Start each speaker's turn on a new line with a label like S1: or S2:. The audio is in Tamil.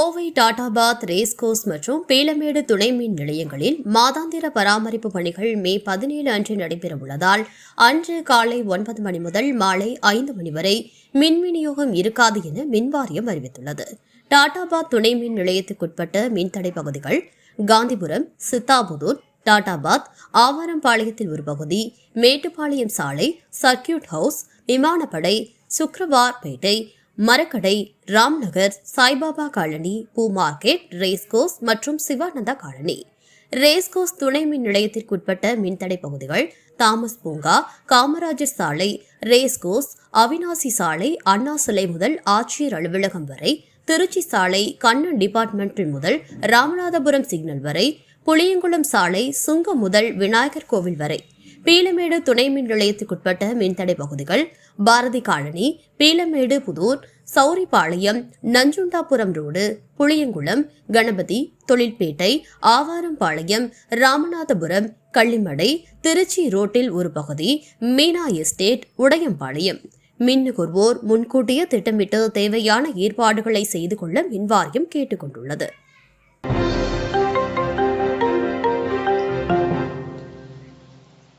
S1: கோவை டாடாபாத் ரேஸ்கோர்ஸ் மற்றும் பீளமேடு துணை மின் நிலையங்களில் மாதாந்திர பராமரிப்பு பணிகள் மே 17 அன்று நடைபெறவுள்ளதால் அன்று காலை 9 மணி முதல் மாலை 5 மணி வரை மின் விநியோகம் இருக்காது என மின்வாரியம் அறிவித்துள்ளது. டாடாபாத் துணை மின் நிலையத்திற்குட்பட்ட மின்தடை பகுதிகள் காந்திபுரம், சித்தாபுதூர், டாடாபாத், ஆவாரம்பாளையத்தில் ஒரு பகுதி, மேட்டுப்பாளையம் சாலை, சர்க்கியூட் ஹவுஸ், விமானப்படை, சுக்ரவார்பேட்டை, மரக்கடை, ராம்நகர், சாய்பாபா காலனி, பூ மார்க்கெட், ரேஸ்கோர்ஸ் மற்றும் சிவானந்தா காலனி. ரேஸ்கோர்ஸ் துணை மின் நிலையத்திற்குட்பட்ட மின்தடை பகுதிகள் தாமஸ் பூங்கா, காமராஜர் சாலை, ரேஸ்கோர்ஸ், அவினாசி சாலை, அண்ணா சிலை முதல் ஆட்சியர் அலுவலகம் வரை, திருச்சி சாலை, கண்ணன் டிபார்ட்மெண்டல் முதல் ராமநாதபுரம் சிக்னல் வரை, புளியங்குளம் சாலை, சுங்கம் முதல் விநாயகர் கோவில் வரை. பீளமேடு துணை மின் நிலையத்துக்குட்பட்ட மின்தடை பகுதிகள் பாரதி காலனி, பீளமேடு புதூர், சௌரிபாளையம், நஞ்சுண்டாபுரம் ரோடு, புளியங்குளம், கணபதி, தொழில்பேட்டை, ஆவாரம்பாளையம், ராமநாதபுரம், கள்ளிமடை, திருச்சி ரோட்டில் ஒரு பகுதி, மீனா எஸ்டேட், உடையம்பாளையம். மின் நுகர்வோர் முன்கூட்டியே திட்டமிட்டு தேவையான ஏற்பாடுகளை செய்து கொள்ள மின்வாரியம் கேட்டுக் கொண்டுள்ளது.